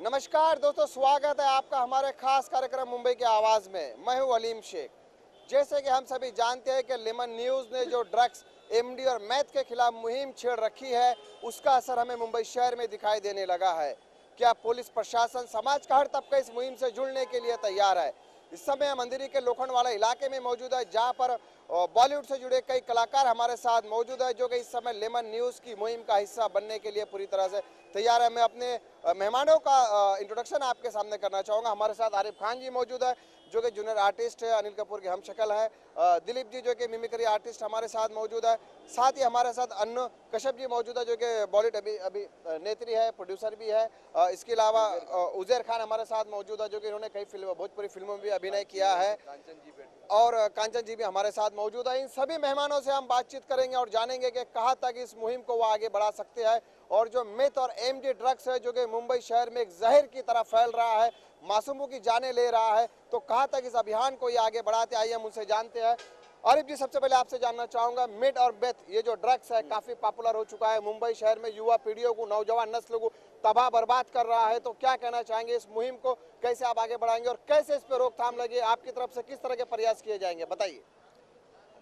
नमस्कार दोस्तों, स्वागत है आपका हमारे खास कार्यक्रम मुंबई की आवाज़ में। मैं हूं अलीम शेख। जैसे कि हम सभी जानते हैं कि लेमन न्यूज़ ने जो ड्रग्स, एमडी और मैथ के खिलाफ मुहिम छेड़ रखी है, उसका असर हमें मुंबई शहर में दिखाई देने लगा है। क्या पुलिस प्रशासन, समाज का हर तबका इस मुहिम से जुड़ने के लिए तैयार है? इस समय हम अंधेरी के लोखंडवाला इलाके में मौजूद है, जहां पर बॉलीवुड से जुड़े कई कलाकार हमारे साथ मौजूद है, जो कि इस समय लेमन न्यूज़ की मुहिम का हिस्सा बनने के लिए पूरी तरह से तैयार है। मैं अपने मेहमानों का इंट्रोडक्शन आपके सामने करना चाहूँगा। हमारे साथ आरिफ खान जी मौजूद है, जो कि जूनियर आर्टिस्ट है, अनिल कपूर की हमशक्ल है। दिलीप जी जो कि मिमिक्री आर्टिस्ट हमारे साथ मौजूद है। साथ ही हमारे साथ अन्नू कश्यप जी मौजूद है, जो कि बॉलीवुड अभिनेत्री है, प्रोड्यूसर भी है। इसके अलावा उजैर खान हमारे साथ मौजूद है, जो कि इन्होंने कई भोजपुरी फिल्मों में भी अभिनय किया है। और कांचन जी भी हमारे साथ मौजूद है। इन सभी मेहमानों से हम बातचीत करेंगे और जानेंगे कि कहाँ तक इस मुहिम को वो आगे बढ़ा सकते हैं, और जो मेथ और एमडी ड्रग्स है, जो कि मुंबई शहर में एक जहर की तरह फैल रहा है, मासूमों की जानें ले रहा है, तो कहाँ तक इस अभियान को ये आगे बढ़ाते, आइए हम उनसे जानते हैं। आरिफ जी, सबसे पहले आपसे जानना चाहूँगा, मेड और बेथ, ये जो ड्रग्स है काफ़ी पॉपुलर हो चुका है मुंबई शहर में, युवा पीढ़ियों को, नौजवान नस्ल को तबाह बर्बाद कर रहा है, तो क्या कहना चाहेंगे इस मुहिम को कैसे आप आगे बढ़ाएंगे और कैसे इस पर रोकथाम लगे, आपकी तरफ से किस तरह के प्रयास किए जाएंगे, बताइए।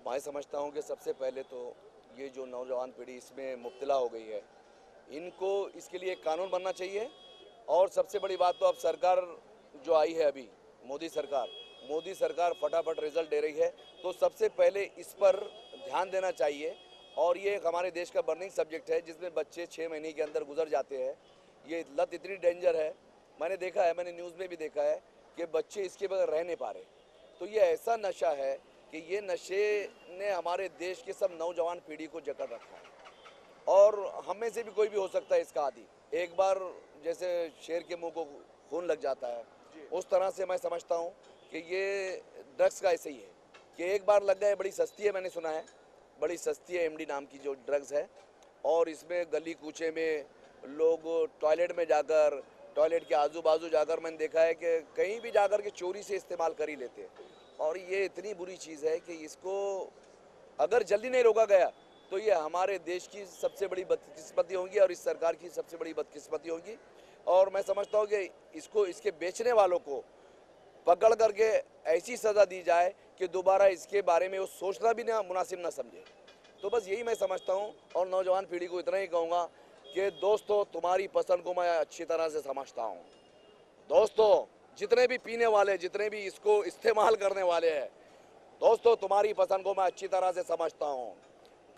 मैं समझता हूँ कि सबसे पहले तो ये जो नौजवान पीढ़ी इसमें मुब्तला हो गई है, इनको इसके लिए एक कानून बनना चाहिए। और सबसे बड़ी बात तो अब सरकार जो आई है अभी, मोदी सरकार फटाफट रिजल्ट दे रही है, तो सबसे पहले इस पर ध्यान देना चाहिए। और ये हमारे देश का बर्निंग सब्जेक्ट है, जिसमें बच्चे 6 महीने के अंदर गुजर जाते हैं। ये लत इतनी डेंजर है, मैंने देखा है, मैंने न्यूज़ में भी देखा है कि बच्चे इसके बगैर रह नहीं पा रहे। तो ये ऐसा नशा है कि ये नशे ने हमारे देश के सब नौजवान पीढ़ी को जकड़ रखा है, और हम में से भी कोई भी हो सकता है इसका आदी। एक बार जैसे शेर के मुंह को खून लग जाता है, उस तरह से मैं समझता हूँ कि ये ड्रग्स का ऐसे ही है कि एक बार लग गए। बड़ी सस्ती है, मैंने सुना है, बड़ी सस्ती है एमडी नाम की जो ड्रग्स है। और इसमें गली कूचे में लोग टॉयलेट में जाकर, टॉयलेट के आजू बाजू जाकर, मैंने देखा है कि कहीं भी जाकर के चोरी से इस्तेमाल कर ही लेते हैं। और ये इतनी बुरी चीज़ है कि इसको अगर जल्दी नहीं रोका गया तो ये हमारे देश की सबसे बड़ी बदकिस्मती होगी और इस सरकार की सबसे बड़ी बदकिस्मती होगी। और मैं समझता हूँ कि इसको, इसके बेचने वालों को पकड़ करके ऐसी सज़ा दी जाए कि दोबारा इसके बारे में वो सोचना भी ना, मुनासिब ना समझे। तो बस यही मैं समझता हूँ। और नौजवान पीढ़ी को इतना ही कहूँगा कि दोस्तों, तुम्हारी पसंद को मैं अच्छी तरह से समझता हूँ। दोस्तों, जितने भी पीने वाले, जितने भी इसको इस्तेमाल करने वाले हैं, दोस्तों तुम्हारी पसंद को मैं अच्छी तरह से समझता हूँ।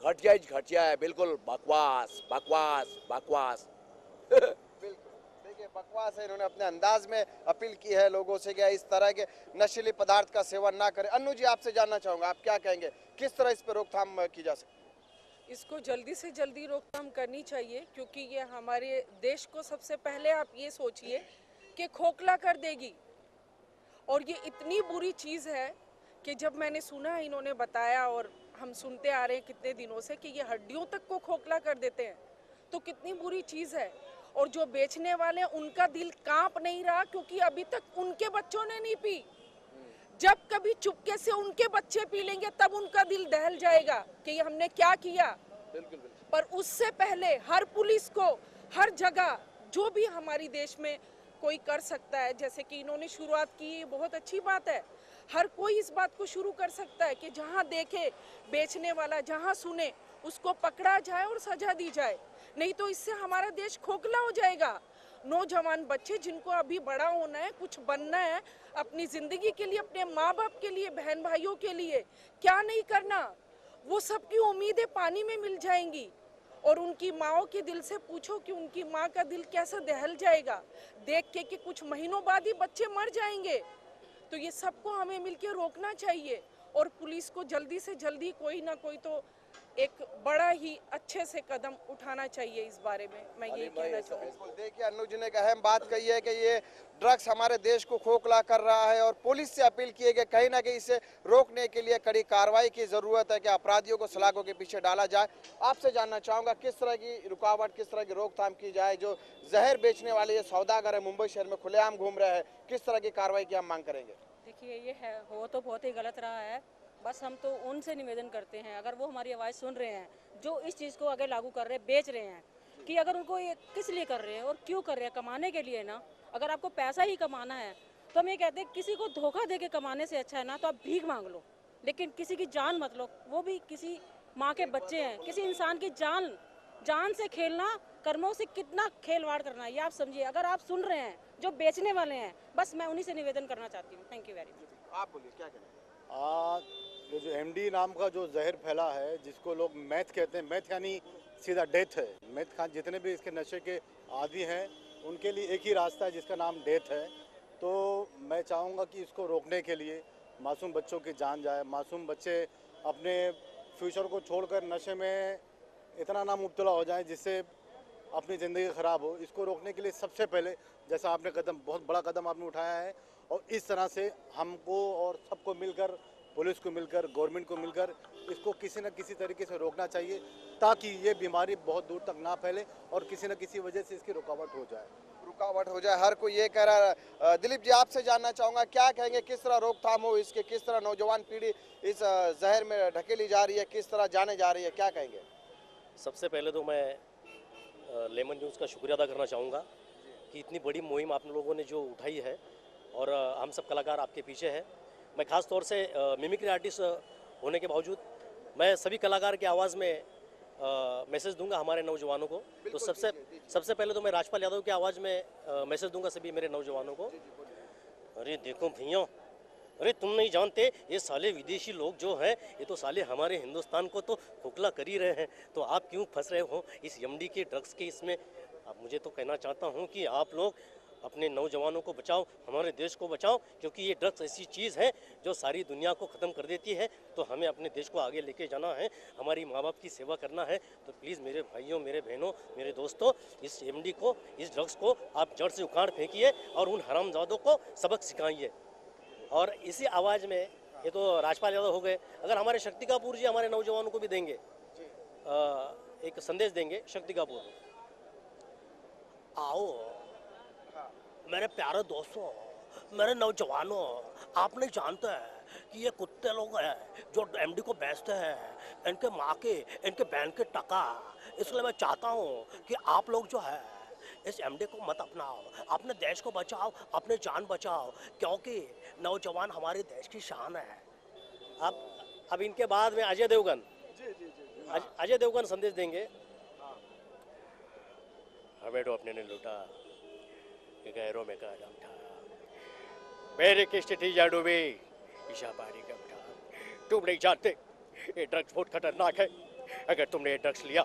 घटिया ही घटिया है, बिल्कुल बकवास बकवास बकवास। बिल्कुल, देखिए बकवास है। इन्होंने अपने अंदाज में अपील की है लोगों से कि इस तरह के नशीले पदार्थ का सेवन ना करें। अन्नू जी, आपसे जानना चाहूँगा, आप क्या कहेंगे, किस तरह इस पर रोकथाम की जा सकती है? इसको जल्दी से जल्दी रोकथाम करनी चाहिए, क्योंकि ये हमारे देश को, सबसे पहले आप ये सोचिए कि खोखला कर देगी। और ये इतनी बुरी चीज़ है कि जब मैंने सुना, इन्होंने बताया और हम सुनते आ रहे हैं कितने दिनों से कि ये हड्डियों तक को खोखला कर देते हैं, तो कितनी बुरी चीज़ है। और जो बेचने वाले हैं, उनका दिल कांप नहीं रहा, क्योंकि अभी तक उनके बच्चों ने नहीं पी। जब कभी चुपके से उनके बच्चे पी लेंगे, तब उनका दिल दहल जाएगा कि ये हमने क्या किया। बिल्कुल बिल्कुल। पर उससे पहले हर पुलिस को, हर जगह, जो भी हमारी देश में कोई कर सकता है, जैसे कि इन्होंने शुरुआत की, बहुत अच्छी बात है। हर कोई इस बात को शुरू कर सकता है कि जहाँ देखे बेचने वाला, जहाँ सुने उसको पकड़ा जाए और सजा दी जाए। नहीं तो इससे हमारा देश खोखला हो जाएगा। नौजवान बच्चे जिनको अभी बड़ा होना है, कुछ बनना है अपनी ज़िंदगी के लिए, अपने माँ बाप के लिए, बहन भाइयों के लिए, क्या नहीं करना, वो सबकी उम्मीदें पानी में मिल जाएंगी। और उनकी माँओं के दिल से पूछो कि उनकी माँ का दिल कैसा दहल जाएगा देख के कि कुछ महीनों बाद ही बच्चे मर जाएंगे। तो ये सबको हमें मिलकर रोकना चाहिए, और पुलिस को जल्दी से जल्दी कोई ना कोई तो एक बड़ा ही अच्छे से कदम उठाना चाहिए इस बारे में, मैं ये कहना चाहूँगी। बिल्कुल, देखिए अन्नू जी ने एक अहम बात कही है कि ये ड्रग्स हमारे देश को खोखला कर रहा है और पुलिस से अपील की है कि कहीं ना कहीं इसे रोकने के लिए कड़ी कार्रवाई की जरूरत है कि अपराधियों को सलाखों के पीछे डाला जाए। आपसे जानना चाहूंगा किस तरह की रुकावट, किस तरह की रोकथाम की जाए, जो जहर बेचने वाले ये सौदागर है मुंबई शहर में खुलेआम घूम रहे हैं, किस तरह की कार्रवाई की हम मांग करेंगे? देखिए ये है हो तो बहुत ही गलत रहा है। बस हम तो उनसे निवेदन करते हैं, अगर वो हमारी आवाज़ सुन रहे हैं, जो इस चीज़ को आगे लागू कर रहे हैं, बेच रहे हैं, कि अगर उनको ये किस लिए कर रहे हैं और क्यों कर रहे हैं, कमाने के लिए ना। अगर आपको पैसा ही कमाना है तो हम ये कहते हैं किसी को धोखा दे के कमाने से अच्छा है ना तो आप भीख मांग लो, लेकिन किसी की जान मत लो। वो भी किसी माँ के बच्चे हैं, किसी इंसान की जान से खेलना, कर्मों से कितना खेलवाड़ करना, ये आप समझिए। अगर आप सुन रहे हैं जो बेचने वाले हैं, बस मैं उन्हीं से निवेदन करना चाहती हूँ। Thank you very much. आप बोलिए क्या कहें? ये जो एमडी नाम का जो जहर फैला है, जिसको लोग मैथ कहते हैं, मैथ यानी सीधा डेथ है। मैथ खान जितने भी इसके नशे के आदी हैं उनके लिए एक ही रास्ता है जिसका नाम डेथ है। तो मैं चाहूँगा कि इसको रोकने के लिए मासूम बच्चों की जान जाए, मासूम बच्चे अपने फ्यूचर को छोड़कर नशे में इतना ना मुब्तला हो जाएं जिससे अपनी ज़िंदगी ख़राब हो। इसको रोकने के लिए सबसे पहले, जैसा आपने बहुत बड़ा कदम आपने उठाया है, और इस तरह से हमको और सबको मिलकर, पुलिस को मिलकर, गवर्नमेंट को मिलकर इसको किसी न किसी तरीके से रोकना चाहिए, ताकि ये बीमारी बहुत दूर तक ना फैले और किसी न किसी वजह से इसकी रुकावट हो जाए। हर कोई ये कह रहा है। दिलीप जी, आपसे जानना चाहूंगा क्या कहेंगे, किस तरह रोकथाम हो इसके, किस तरह नौजवान पीढ़ी इस जहर में ढकेली जा रही है, किस तरह जाने जा रही है, क्या कहेंगे? सबसे पहले तो मैं लेमन न्यूज़ का शुक्रिया अदा करना चाहूँगा कि इतनी बड़ी मुहिम आप लोगों ने जो उठाई है, और हम सब कलाकार आपके पीछे हैं। मैं ख़ास तौर से मिमिक्री आर्टिस्ट होने के बावजूद मैं सभी कलाकार की आवाज़ में मैसेज दूंगा हमारे नौजवानों को। तो सबसे पहले तो मैं राजपाल यादव की आवाज़ में मैसेज दूंगा सभी मेरे नौजवानों को। अरे देखो भैया, अरे तुम नहीं जानते, ये साले विदेशी लोग जो हैं, ये तो साले हमारे हिंदुस्तान को तो खोखला कर ही रहे हैं। तो आप क्यों फंस रहे हो इस एमडी के ड्रग्स के इसमें? अब मुझे तो कहना चाहता हूँ कि आप लोग अपने नौजवानों को बचाओ, हमारे देश को बचाओ, क्योंकि ये ड्रग्स ऐसी चीज़ है जो सारी दुनिया को ख़त्म कर देती है। तो हमें अपने देश को आगे लेके जाना है, हमारी माँ बाप की सेवा करना है। तो प्लीज़ मेरे भाइयों, मेरे बहनों, मेरे दोस्तों, इस एमडी को, इस ड्रग्स को आप जड़ से उखाड़ फेंकिए और उन हरामजादों को सबक सिखाइए। और इसी आवाज़ में, ये तो राजपाल यादव हो गए, अगर हमारे शक्ति कपूर जी हमारे नौजवानों को भी देंगे, एक संदेश देंगे। शक्ति कपूर, आओ मेरे प्यारे दोस्तों, मेरे नौजवानों, आप नहीं जानते हैं कि ये कुत्ते लोग हैं जो एमडी को बेचते हैं, इनके माँ के, इनके बहन के टका। इसलिए मैं चाहता हूँ कि आप लोग जो है इस एमडी को मत अपनाओ, अपने देश को बचाओ, अपने जान बचाओ, क्योंकि नौजवान हमारे देश की शान है। अब इनके बाद में अजय देवगन, अजय देवगन संदेश देंगे। हमें तो अपने ने लूटा, गैरों में का दम था, मेरे किश्ती जा डूबी, ईशा पारी का उठा। तुम नहीं जानते ये ड्रग्स बहुत खतरनाक है। अगर तुमने ये ड्रग्स लिया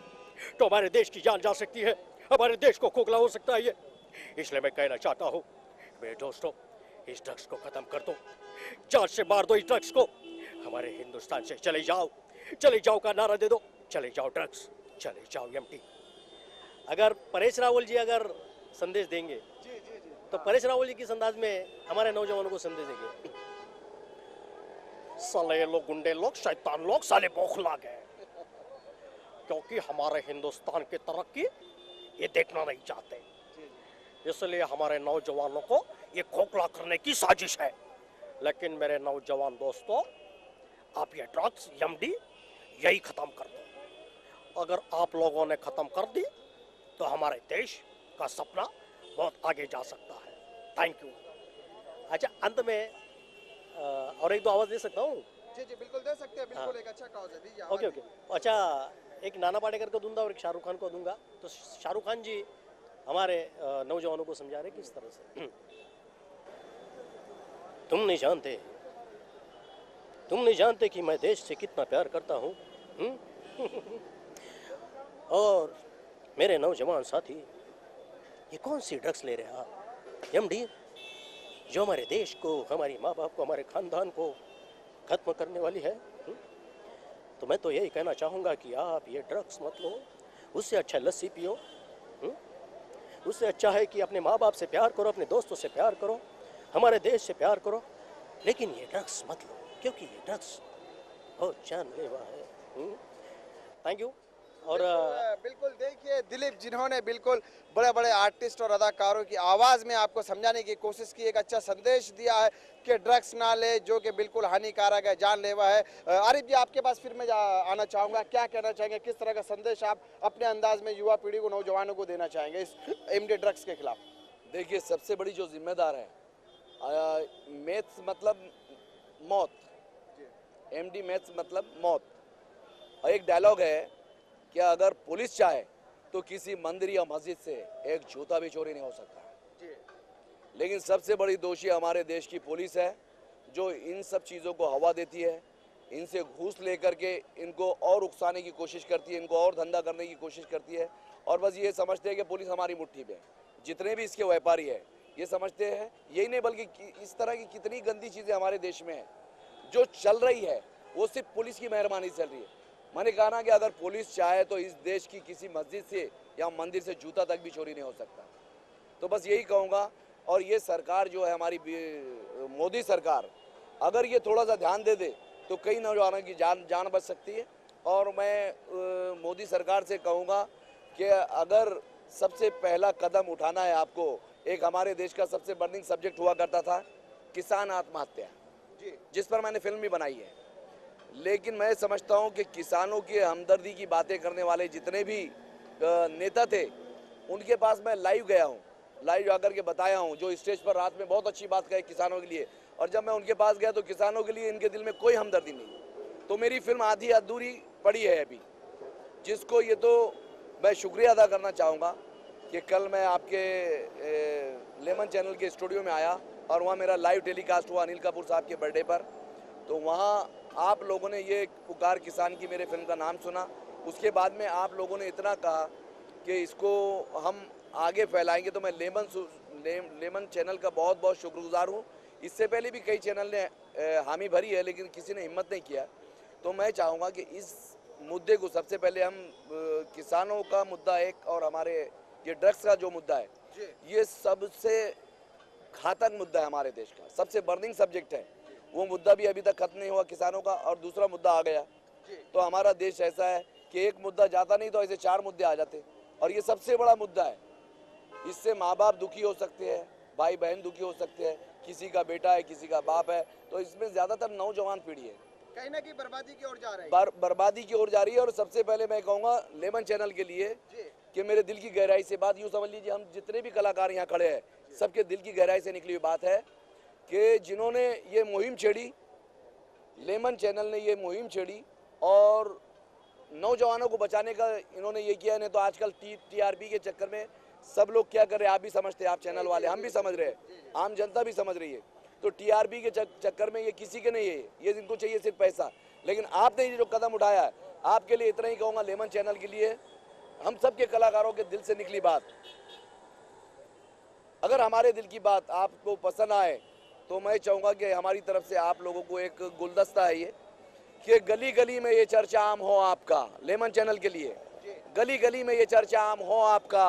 तो हमारे देश की जान जा सकती है, हमारे देश को खोखला हो सकता है ये। इसलिए मैं कहना चाहता हूँ मेरे दोस्तों, इस ड्रग्स को खत्म कर दो, जान से मार दो इस ड्रग्स को। हमारे हिंदुस्तान से चले जाओ का नारा दे दो, चले जाओ ड्रग्स, चले जाओ एमडी। अगर परेश रावल जी अगर संदेश देंगे तो परेश रावल जी किस अंदाज में हमारे नौजवानों को संदेश देंगे? साले लोग, गुंडे लोग, शैतान लोग, साले बौखला गए, क्योंकि हमारे हिंदुस्तान की तरक्की ये देखना नहीं चाहते। इसलिए हमारे नौजवानों को ये खोखला करने की साजिश है। लेकिन मेरे नौजवान दोस्तों, आप ये ड्रग्स, एमडी यही खत्म कर दो। अगर आप लोगों ने खत्म कर दी तो हमारे देश का सपना बहुत आगे जा सकता है। Thank you. अच्छा, अंत में और एक दो आवाज़ दे सकता हूँ? जी बिल्कुल दे सकते हैं, बिल्कुल। एक अच्छा कॉज है, दीजिए आवाज़। ओके। अच्छा, एक नाना पाटेकर को दूंगा और एक शाहरुख खान को दूंगा। तो शाहरुख खान जी हमारे नौजवानों को समझा रहे किस तरह से। तुम नहीं जानते कि मैं देश से कितना प्यार करता हूँ। और मेरे नौजवान साथी, ये कौन सी ड्रग्स ले रहे हैं आप? एमडी, जो हमारे देश को, हमारी माँ बाप को, हमारे खानदान को खत्म करने वाली है। तो मैं तो यही कहना चाहूँगा कि आप ये ड्रग्स मत लो, उससे अच्छा लस्सी पियो। उससे अच्छा है कि अपने माँ बाप से प्यार करो, अपने दोस्तों से प्यार करो, हमारे देश से प्यार करो, लेकिन ये ड्रग्स मत लो, क्योंकि ये ड्रग्स बहुत जानलेवा है। Thank you. और बिल्कुल देखिए दिलीप, जिन्होंने बिल्कुल बड़े बड़े आर्टिस्ट और अदाकारों की आवाज में आपको समझाने की कोशिश की, एक अच्छा संदेश दिया है कि ड्रग्स ना ले, जो कि बिल्कुल हानिकारक है, जानलेवा है। आरिफ जी, आपके पास फिर मैं आना चाहूंगा, क्या कहना चाहेंगे, किस तरह का संदेश आप अपने अंदाज में युवा पीढ़ी को, नौजवानों को देना चाहेंगे इस एमडी ड्रग्स के खिलाफ? देखिए, सबसे बड़ी जो जिम्मेदार है, मैथ्स मतलब मौत, एमडी मैथ्स मतलब मौत। और एक डायलॉग है कि अगर पुलिस चाहे तो किसी मंदिर या मस्जिद से एक जूता भी चोरी नहीं हो सकता। लेकिन सबसे बड़ी दोषी हमारे देश की पुलिस है, जो इन सब चीज़ों को हवा देती है, इनसे घूस लेकर के इनको और उकसाने की कोशिश करती है, इनको और धंधा करने की कोशिश करती है, और बस ये समझते हैं कि पुलिस हमारी मुट्ठी में। जितने भी इसके व्यापारी है ये समझते हैं, यही नहीं बल्कि इस तरह की कितनी गंदी चीज़ें हमारे देश में हैं जो चल रही है, वो सिर्फ पुलिस की मेहरबानी चल रही है। मैंने कहा ना कि अगर पुलिस चाहे तो इस देश की किसी मस्जिद से या मंदिर से जूता तक भी चोरी नहीं हो सकता। तो बस यही कहूँगा। और ये सरकार जो है हमारी मोदी सरकार, अगर ये थोड़ा सा ध्यान दे दे तो कई नौजवानों की जान बच सकती है। और मैं मोदी सरकार से कहूँगा कि अगर सबसे पहला कदम उठाना है आपको, एक हमारे देश का सबसे बर्निंग सब्जेक्ट हुआ करता था किसान आत्महत्या, जिस पर मैंने फिल्म भी बनाई है। लेकिन मैं समझता हूं कि किसानों की हमदर्दी की बातें करने वाले जितने भी नेता थे, उनके पास मैं लाइव गया हूं, लाइव जाकर के बताया हूं, जो स्टेज पर रात में बहुत अच्छी बात कही किसानों के लिए। और जब मैं उनके पास गया तो किसानों के लिए इनके दिल में कोई हमदर्दी नहीं। तो मेरी फिल्म आधी अधूरी पड़ी है अभी, जिसको ये तो मैं शुक्रिया अदा करना चाहूँगा कि कल मैं आपके लेमन चैनल के स्टूडियो में आया और वहाँ मेरा लाइव टेलीकास्ट हुआ अनिल कपूर साहब के बर्थडे पर। तो वहाँ आप लोगों ने ये पुकार किसान की मेरे फिल्म का नाम सुना। उसके बाद में आप लोगों ने इतना कहा कि इसको हम आगे फैलाएंगे, तो मैं लेमन चैनल का बहुत बहुत शुक्रगुजार हूँ। इससे पहले भी कई चैनल ने हामी भरी है, लेकिन किसी ने हिम्मत नहीं किया। तो मैं चाहूँगा कि इस मुद्दे को सबसे पहले हम किसानों का मुद्दा एक, और हमारे ये ड्रग्स का जो मुद्दा है, ये सबसे घातक मुद्दा है हमारे देश का, सबसे बर्निंग सब्जेक्ट है। वो मुद्दा भी अभी तक खत्म नहीं हुआ किसानों का, और दूसरा मुद्दा आ गया। तो हमारा देश ऐसा है कि एक मुद्दा जाता नहीं तो ऐसे 4 मुद्दे आ जाते, और ये सबसे बड़ा मुद्दा है। इससे माँ बाप दुखी हो सकते हैं, भाई बहन दुखी हो सकते हैं, किसी का बेटा है, किसी का बाप है। तो इसमें ज़्यादातर नौजवान पीढ़ी है, कहीं ना कहीं बर्बादी की ओर जा रही है, बर्बादी की ओर जा रही है। और सबसे पहले मैं कहूँगा लेमन चैनल के लिए कि मेरे दिल की गहराई से बात, यूँ समझ लीजिए हम जितने भी कलाकार यहाँ खड़े हैं, सबके दिल की गहराई से निकली हुई बात है कि जिन्होंने ये मुहिम छेड़ी, लेमन चैनल ने ये मुहिम छेड़ी और नौजवानों को बचाने का इन्होंने ये किया। नहीं तो आजकल टीआरपी के चक्कर में सब लोग क्या कर रहे हैं, आप भी समझते हैं, आप चैनल वाले, हम भी समझ रहे हैं, आम जनता भी समझ रही है। तो टीआरपी के चक्कर में ये किसी के नहीं है, ये इनको चाहिए सिर्फ पैसा। लेकिन आपने ये जो कदम उठाया है, आपके लिए इतना ही कहूँगा, लेमन चैनल के लिए, हम सब के कलाकारों के दिल से निकली बात। अगर हमारे दिल की बात आपको पसंद आए तो मैं चाहूँगा कि हमारी तरफ से आप लोगों को एक गुलदस्ता है ये, कि गली गली में ये चर्चा आम हो आपका, लेमन चैनल के लिए गली गली में ये चर्चा आम हो आपका,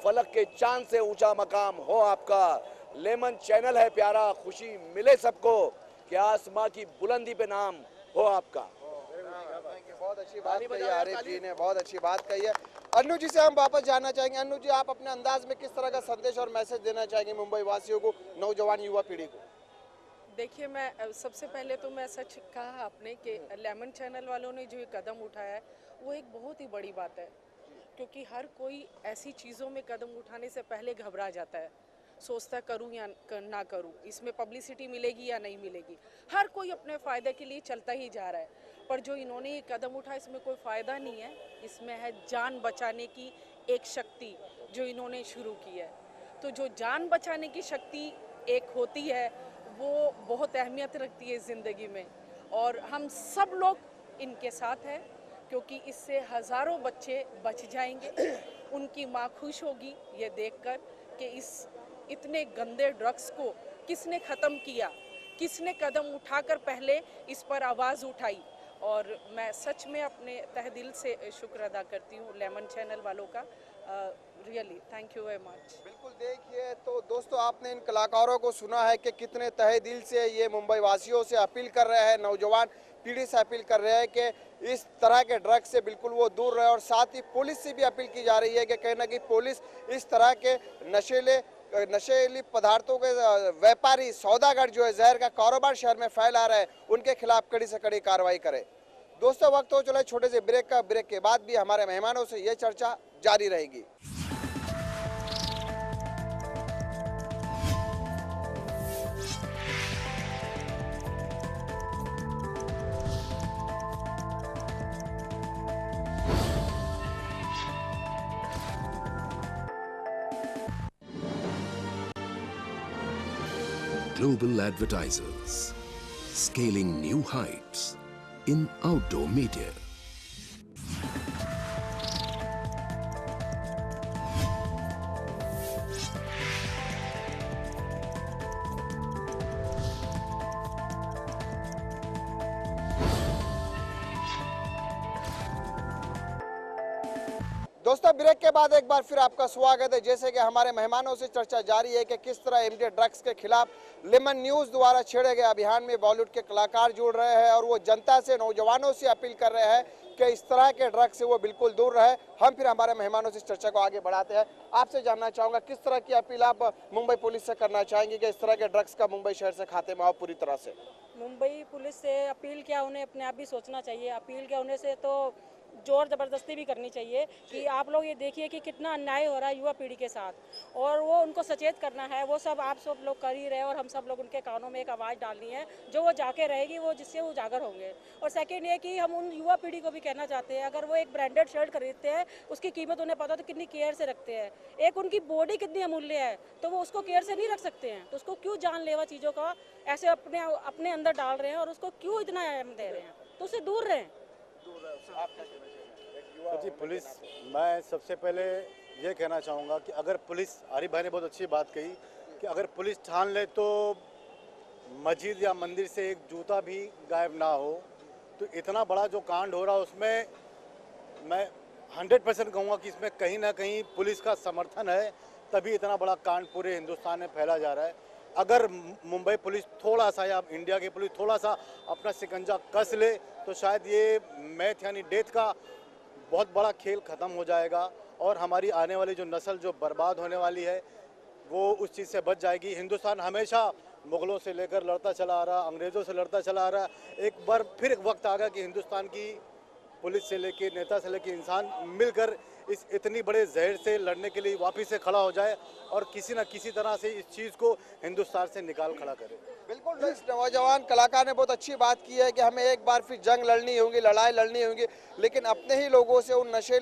फलक के चांद से ऊंचा मकाम हो आपका। लेमन चैनल है प्यारा, खुशी मिले सबको, कि आसमां की बुलंदी पे नाम हो आपका। बहुत अच्छी बात कही है आरिफ जी ने, बहुत अच्छी बात कही है। अन्नू जी से हम वापस जानना चाहेंगे। अन्नू जी, आप अपने अंदाज में किस तरह का संदेश और मैसेज देना चाहेंगे मुंबई वासियों को, नौजवान युवा पीढ़ी को? देखिए, मैं सबसे पहले तो मैं सच कहा आपने कि लेमन चैनल वालों ने जो ये कदम उठाया है वो एक बहुत ही बड़ी बात है, क्योंकि हर कोई ऐसी चीज़ों में कदम उठाने से पहले घबरा जाता है, सोचता करूं या ना करूं, इसमें पब्लिसिटी मिलेगी या नहीं मिलेगी। हर कोई अपने फ़ायदे के लिए चलता ही जा रहा है, पर जो इन्होंने ये कदम उठाया इसमें कोई फ़ायदा नहीं है, इसमें है जान बचाने की एक शक्ति जो इन्होंने शुरू की है। तो जो जान बचाने की शक्ति एक होती है वो बहुत अहमियत रखती है ज़िंदगी में, और हम सब लोग इनके साथ हैं, क्योंकि इससे हज़ारों बच्चे बच जाएंगे। उनकी माँ खुश होगी ये देखकर कि इस इतने गंदे ड्रग्स को किसने ख़त्म किया, किसने कदम उठाकर पहले इस पर आवाज़ उठाई, और मैं सच में अपने तहे दिल से शुक्र अदा करती हूँ लेमन चैनल वालों का। Really thank you very much. बिल्कुल, देखिए तो दोस्तों, आपने इन कलाकारों को सुना है कि कितने तहे दिल से ये मुंबई वासियों से अपील कर रहे हैं, नौजवान पीढ़ी से अपील कर रहे हैं कि इस तरह के ड्रग्स से बिल्कुल वो दूर रहे। और साथ ही पुलिस से भी अपील की जा रही है कि कहीं ना कहीं पुलिस इस तरह के नशीली पदार्थों के व्यापारी, सौदागर जो है, जहर का कारोबार शहर में फैला रहे हैं, उनके खिलाफ कड़ी से कड़ी कार्रवाई करे। दोस्तों, वक्त हो चला छोटे से ब्रेक का। ब्रेक के बाद भी हमारे मेहमानों से ये चर्चा जारी रहेगी। Global advertisers scaling new heights in outdoor media. दोस्तों, ब्रेक के बाद एक बार फिर आपका स्वागत है। जैसे कि हमारे मेहमानों से चर्चा जारी है कि किस तरह एमडी ड्रग्स के खिलाफ लेमन न्यूज़ द्वारा छेड़े गए अभियान में बॉलीवुड के कलाकार जुड़ रहे हैं और वो जनता से, नौजवानों से अपील कर रहे हैं कि इस तरह के ड्रग्स से वो बिल्कुल दूर रहे। हम फिर हमारे मेहमानों से इस चर्चा को आगे बढ़ाते हैं। आपसे जानना चाहूँगा, किस तरह की अपील आप मुंबई पुलिस से करना चाहेंगे कि इस तरह के ड्रग्स का मुंबई शहर से खात्मा हो पूरी तरह से? मुंबई पुलिस से अपील क्या, उन्हें अपने आप भी सोचना चाहिए। अपील क्या होने से तो जोर ज़बरदस्ती भी करनी चाहिए कि आप लोग ये देखिए कि कितना अन्याय हो रहा है युवा पीढ़ी के साथ, और वो उनको सचेत करना है। वो सब आप सब लोग कर ही रहे हैं और हम सब लोग उनके कानों में एक आवाज़ डालनी है जो वो जाके रहेगी, वो जिससे वो उजागर होंगे। और सेकेंड ये कि हम उन युवा पीढ़ी को भी कहना चाहते हैं, अगर वो एक ब्रांडेड शर्ट खरीदते हैं, उसकी कीमत उन्हें पता तो कितनी केयर से रखते हैं, एक उनकी बॉडी कितनी अमूल्य है, तो वो उसको केयर से नहीं रख सकते हैं। तो उसको क्यों जानलेवा चीज़ों का ऐसे अपने अंदर डाल रहे हैं और उसको क्यों इतना अहम दे रहे हैं? तो उससे दूर रहें। तो जी, पुलिस, मैं सबसे पहले ये कहना चाहूँगा कि अगर पुलिस, आरिफ भाई ने बहुत अच्छी बात कही कि अगर पुलिस ठान ले तो मस्जिद या मंदिर से एक जूता भी गायब ना हो, तो इतना बड़ा जो कांड हो रहा है उसमें मैं 100% कहूँगा कि इसमें कहीं ना कहीं पुलिस का समर्थन है, तभी इतना बड़ा कांड पूरे हिंदुस्तान में फैला जा रहा है। अगर मुंबई पुलिस थोड़ा सा या इंडिया की पुलिस थोड़ा सा अपना शिकंजा कस ले तो शायद ये मैथ यानी डेथ का बहुत बड़ा खेल ख़त्म हो जाएगा और हमारी आने वाली जो नस्ल जो बर्बाद होने वाली है वो उस चीज़ से बच जाएगी। हिंदुस्तान हमेशा मुग़लों से लेकर लड़ता चला आ रहा, अंग्रेज़ों से लड़ता चला आ रहा। एक बार फिर एक वक्त आ गया कि हिंदुस्तान की पुलिस से लेके, नेता से लेके इंसान मिलकर इस इतनी बड़े जहर से लड़ने के लिए वापस से खड़ा हो जाए और किसी न किसी तरह से इस चीज़ को हिंदुस्तान से निकाल खड़ा करे। बिल्कुल, इस नौजवान कलाकार ने बहुत अच्छी बात की है कि हमें एक बार फिर जंग लड़नी होगी, लड़ाई लड़नी होगी, लेकिन अपने ही लोगों से, उन नशे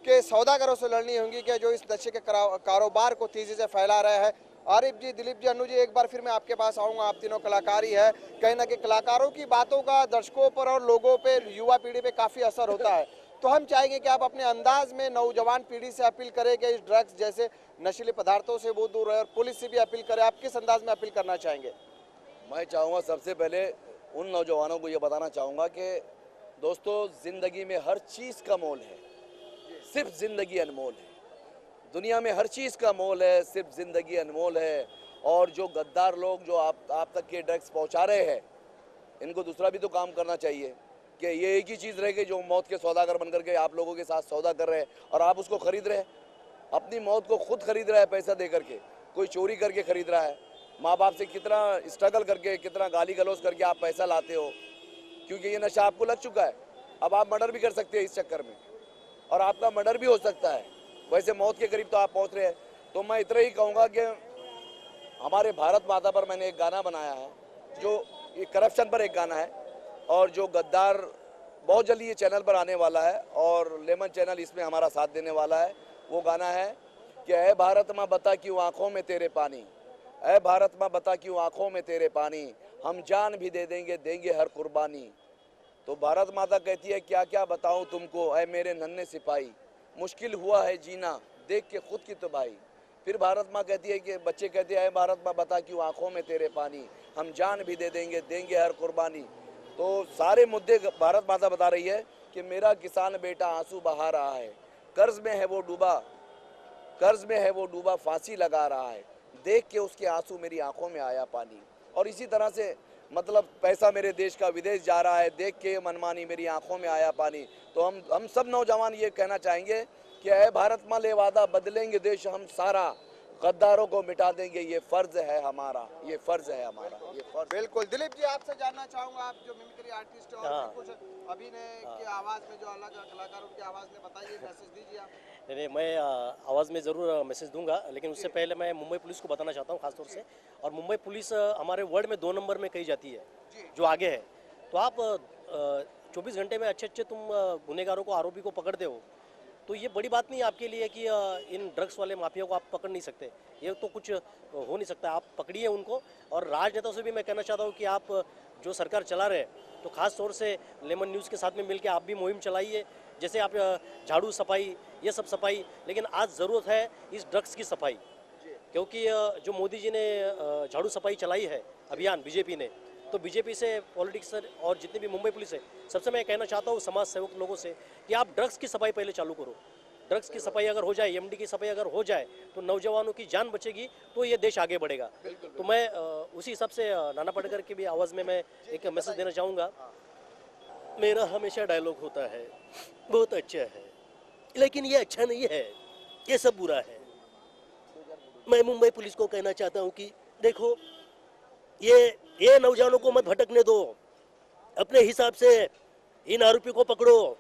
के सौदागरों से लड़नी होगी कि जो इस नशे के कारोबार को तेज़ी से फैला रहे हैं। आरिफ जी, दिलीप जी, अनु जी, एक बार फिर मैं आपके पास आऊँगा। आप तीनों कलाकार ही है, कहीं ना कहीं कलाकारों की बातों का दर्शकों पर और लोगों पर, युवा पीढ़ी पर काफ़ी असर होता है। तो हम चाहेंगे कि आप अपने अंदाज में नौजवान पीढ़ी से अपील करें कि इस ड्रग्स जैसे नशीले पदार्थों से वो दूर रहे, और पुलिस से भी अपील करें। आप किस अंदाज में अपील करना चाहेंगे? मैं चाहूँगा सबसे पहले उन नौजवानों को ये बताना चाहूँगा कि दोस्तों, ज़िंदगी में हर चीज़ का मोल है, सिर्फ ज़िंदगी अनमोल है। दुनिया में हर चीज़ का मोल है, सिर्फ ज़िंदगी अनमोल है। और जो गद्दार लोग जो आप तक के ड्रग्स पहुँचा रहे हैं, इनको दूसरा भी तो काम करना चाहिए कि ये एक ही चीज़ रह गई जो मौत के सौदागर बन करके आप लोगों के साथ सौदा कर रहे हैं और आप उसको खरीद रहे हैं। अपनी मौत को खुद खरीद रहा है पैसा दे करके, कोई चोरी करके खरीद रहा है। माँ बाप से कितना स्ट्रगल करके, कितना गाली गलौज करके आप पैसा लाते हो, क्योंकि ये नशा आपको लग चुका है। अब आप मर्डर भी कर सकते हैं इस चक्कर में, और आपका मर्डर भी हो सकता है। वैसे मौत के करीब तो आप पहुँच रहे हैं। तो मैं इतना ही कहूँगा कि हमारे भारत माता पर मैंने एक गाना बनाया है, जो ये करप्शन पर एक गाना है, और जो गद्दार बहुत जल्दी ये चैनल पर आने वाला है और लेमन चैनल इसमें हमारा साथ देने वाला है। वो गाना है कि ऐ भारत माँ बता क्यों आँखों में तेरे पानी, ऐ भारत माँ बता क्यों आँखों में तेरे पानी, हम जान भी दे देंगे, देंगे हर कुर्बानी। तो भारत माता कहती है, क्या क्या बताऊँ तुमको ऐ मेरे नन्हे सिपाही, मुश्किल हुआ है जीना देख के खुद की तबाही। फिर भारत माँ कहती है कि बच्चे कहते हैं, ऐ भारत माँ बता क्यों आँखों में तेरे पानी, हम जान भी दे देंगे, देंगे हर कुर्बानी। तो सारे मुद्दे भारत माता बता रही है कि मेरा किसान बेटा आंसू बहा रहा है, कर्ज में है वो डूबा, फांसी लगा रहा है, देख के उसके आंसू मेरी आंखों में आया पानी। और इसी तरह से मतलब पैसा मेरे देश का विदेश जा रहा है, देख के मनमानी मेरी आंखों में आया पानी। तो हम सब नौजवान ये कहना चाहेंगे कि ऐ भारत माँ ले वादा, बदलेंगे देश हम सारा, गद्दारों को मिटा देंगे, ये फर्ज है हमारा, ये फर्ज। बिल्कुल। दिलीप जी, आपसे जानना चाहूंगा, आप जो मिमिक्री आर्टिस्ट हैं और भी कुछ अभिनय की आवाज में जो अलग कलाकार उनकी आवाज में बताइए, मैसेज दीजिए आप। नहीं, मैं आवाज़ में ज़रूर मैसेज दूंगा, लेकिन उससे पहले मैं मुंबई पुलिस को बताना चाहता हूँ खासतौर से। और मुंबई पुलिस हमारे वर्ल्ड में 2 नंबर में कही जाती है, जो आगे है। तो आप 24 घंटे में अच्छे तुम गुनहगारों को, आरोपी को पकड़ते हो, तो ये बड़ी बात नहीं है आपके लिए कि इन ड्रग्स वाले माफिया को आप पकड़ नहीं सकते। ये तो कुछ हो नहीं सकता, आप पकड़िए उनको। और राजनेताओं से भी मैं कहना चाहता हूँ कि आप जो सरकार चला रहे हैं, तो खास तौर से लेमन न्यूज़ के साथ में मिलकर आप भी मुहिम चलाइए। जैसे आप झाड़ू सफाई, ये सब सफाई, लेकिन आज ज़रूरत है इस ड्रग्स की सफाई, क्योंकि जो मोदी जी ने झाड़ू सफाई चलाई है अभियान, बीजेपी ने, तो बीजेपी से पॉलिटिक्स और जितनी भी मुंबई पुलिस है, सबसे मैं कहना चाहता हूँ समाज सेवक लोगों से कि आप ड्रग्स की सफाई पहले चालू करो। ड्रग्स की सफाई अगर हो जाए, एमडी की सफाई अगर हो जाए, तो नौजवानों की जान बचेगी, तो ये देश आगे बढ़ेगा। तो मैं उसी हिसाब से नाना पाटेकर की भी आवाज़ में मैं एक मैसेज देना चाहूँगा। मेरा हमेशा डायलॉग होता है, बहुत अच्छा है, लेकिन ये अच्छा नहीं है, ये सब बुरा है। मैं मुंबई पुलिस को कहना चाहता हूँ कि देखो, ये नौजवानों को मत भटकने दो, अपने हिसाब से इन आरोपियों को पकड़ो,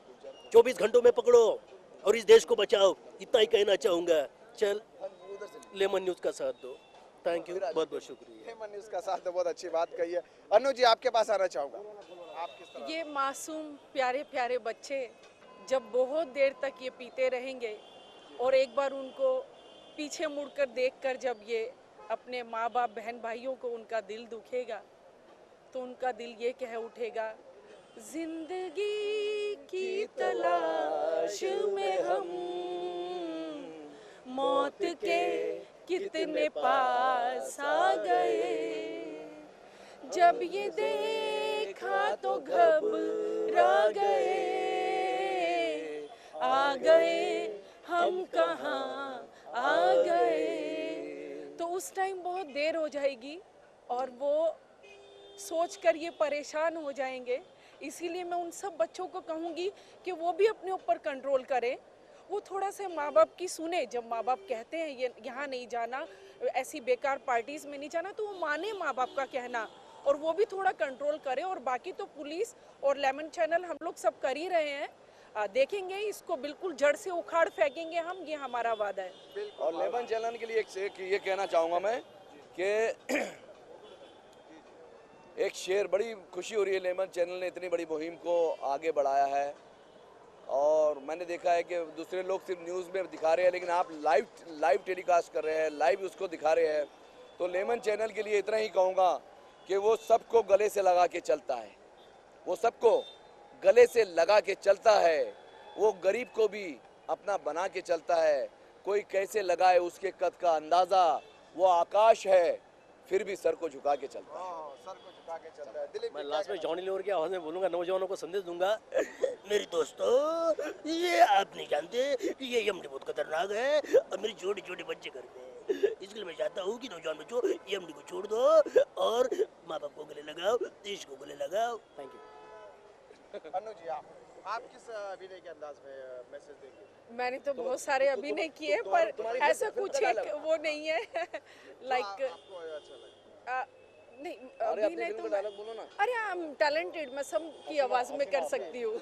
24 घंटों में पकड़ो और इस देश को बचाओ, इतना ही कहना चाहूँगा। चल, लेमन न्यूज़ का साथ दो। थैंक यू, बहुत बहुत शुक्रिया। लेमन न्यूज़ का साथ, तो बहुत अच्छी बात कही है। अनु जी, आपके पास आना चाहूँगा, आप किस तरह? ये मासूम प्यारे प्यारे बच्चे जब बहुत देर तक ये पीते रहेंगे और एक बार उनको पीछे मुड़कर देखकर जब ये अपने माँ बाप, बहन भाइयों को उनका दिल दुखेगा, तो उनका दिल ये कह उठेगा, जिंदगी की तलाश में हम मौत के कितने पास आ गए, जब ये देखा तो घबरा गए, आ गए हम कहाँ आ गए। तो उस टाइम बहुत देर हो जाएगी और वो सोचकर ये परेशान हो जाएंगे। इसीलिए मैं उन सब बच्चों को कहूँगी कि वो भी अपने ऊपर कंट्रोल करें, वो थोड़ा सा माँ बाप की सुने। जब माँ बाप कहते हैं ये यहाँ नहीं जाना, ऐसी बेकार पार्टीज में नहीं जाना, तो वो माने माँ बाप का कहना और वो भी थोड़ा कंट्रोल करे। और बाकी तो पुलिस और लेमन चैनल हम लोग सब कर ही रहे हैं, देखेंगे इसको, बिल्कुल जड़ से उखाड़ फेंकेंगे हम, ये हमारा वादा है। और लेमन चैनल के लिए एक ये कहना चाहूँगा मैं कि एक शेर, बड़ी खुशी हो रही है, लेमन चैनल ने इतनी बड़ी मुहिम को आगे बढ़ाया है। और मैंने देखा है कि दूसरे लोग सिर्फ न्यूज़ में दिखा रहे हैं, लेकिन आप लाइव टेलीकास्ट कर रहे हैं, लाइव उसको दिखा रहे हैं। तो लेमन चैनल के लिए इतना ही कहूँगा कि वो सबको गले से लगा के चलता है, वो सबको गले से लगा के चलता है, वो गरीब को भी अपना बना के चलता है। कोई कैसे लगाए उसके कद का अंदाज़ा, वो आकाश है फिर भी सर को झुका के चलता है। सर को झुका के चलता है। दिलीप, मैं लास्ट में जॉनी लीवर की आवाज़ में बोलूँगा, नौजवानों को संदेश दूंगा, मेरे दोस्तों, ये आप नहीं जानते कि ये यमली बहुत खतरनाक है और मेरे छोटे छोटे बच्चे घर में। इसके लिए मैं चाहता हूँ कि नौजवान बच्चों, यमली को छोड़ दो और माँ बाप को गले लगाओ, देश को गले लगाओ। Thank you. अनु जी, आप किस अभिनय के अंदाज में मैसेज देंगे? मैंने तो बहुत सारे अभिनय किए, पर ऐसा कुछ एक वो नहीं है लाइक आपको अच्छा लगा? नहीं, अभिनय तो बोलो ना। अरे आई एम टैलेंटेड, मैं सब की आवाज़ में कर सकती हूँ।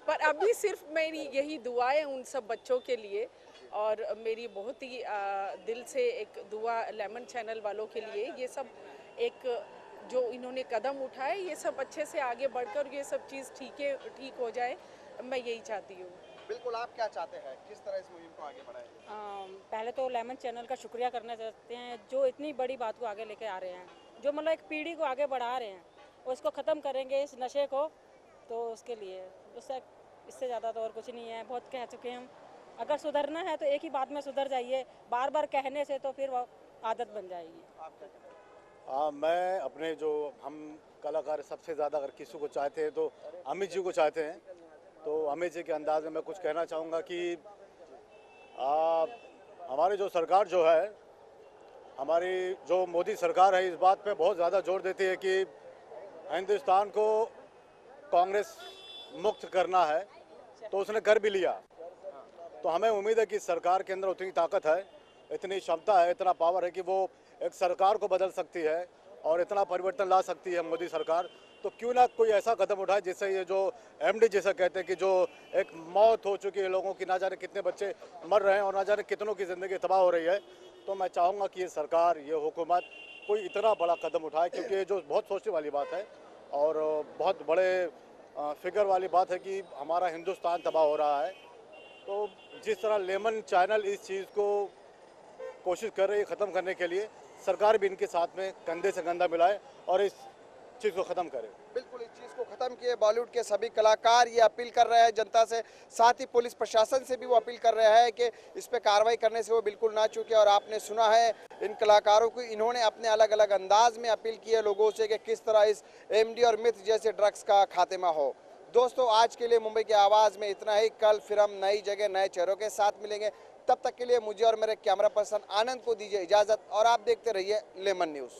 पर अभी सिर्फ मेरी यही दुआ है उन सब बच्चों के लिए, और मेरी बहुत ही दिल से एक दुआ लेमन चैनल वालों के लिए। ये सब एक जो इन्होंने कदम उठाए, ये सब अच्छे से आगे बढ़कर ये सब चीज़ ठीक हो जाए, मैं यही चाहती हूँ। बिल्कुल, आप क्या चाहते हैं, किस तरह इस मुहिम को आगे बढ़ाएं? पहले तो लेमन चैनल का शुक्रिया करना चाहते हैं, जो इतनी बड़ी बात को आगे लेके आ रहे हैं, जो मतलब एक पीढ़ी को आगे बढ़ा रहे हैं, उसको ख़त्म करेंगे इस नशे को, तो उसके लिए इससे ज़्यादा तो और कुछ नहीं है। बहुत कह चुके हैं हम, अगर सुधरना है तो एक ही बात में सुधर जाइए, बार बार कहने से तो फिर वो आदत बन जाएगी। मैं अपने जो हम कलाकार सबसे ज़्यादा अगर किसी को चाहते हैं तो अमित जी को चाहते हैं। तो अमित जी के अंदाज में मैं कुछ कहना चाहूँगा कि हमारी जो सरकार जो है, हमारी जो मोदी सरकार है, इस बात पे बहुत ज़्यादा जोर देती है कि हिंदुस्तान को कांग्रेस मुक्त करना है, तो उसने कर भी लिया। तो हमें उम्मीद है कि सरकार के अंदर उतनी ताकत है, इतनी क्षमता है, इतना पावर है कि वो एक सरकार को बदल सकती है और इतना परिवर्तन ला सकती है मोदी सरकार। तो क्यों ना कोई ऐसा कदम उठाए जिससे ये जो एमडी जैसा कहते हैं कि जो एक मौत हो चुकी है लोगों की, ना जाने कितने बच्चे मर रहे हैं और ना जाने कितनों की ज़िंदगी तबाह हो रही है। तो मैं चाहूँगा कि ये सरकार, ये हुकूमत कोई इतना बड़ा कदम उठाए, क्योंकि ये जो बहुत सोचने वाली बात है और बहुत बड़े फिगर वाली बात है कि हमारा हिंदुस्तान तबाह हो रहा है। तो जिस तरह लेमन चैनल इस चीज़ को कोशिश कर रही है ख़त्म करने के लिए, सरकार भी इनके साथ में कंधे से कंधा मिलाए और इस चीज़ को ख़त्म करे। बिल्कुल, इस चीज़ को ख़त्म किए बॉलीवुड के सभी कलाकार ये अपील कर रहे हैं जनता से, साथ ही पुलिस प्रशासन से भी वो अपील कर रहे हैं कि इस पे कार्रवाई करने से वो बिल्कुल ना चूके। और आपने सुना है इन कलाकारों को, इन्होंने अपने अलग अलग अंदाज में अपील की है लोगों से कि किस तरह इस एमडी और मिथ जैसे ड्रग्स का खात्मा हो। दोस्तों, आज के लिए मुंबई की आवाज़ में इतना ही। कल फिर हम नई जगह नए चेहरों के साथ मिलेंगे। तब तक के लिए मुझे और मेरे कैमरा पर्सन आनंद को दीजिए इजाज़त और आप देखते रहिए लेमन न्यूज़।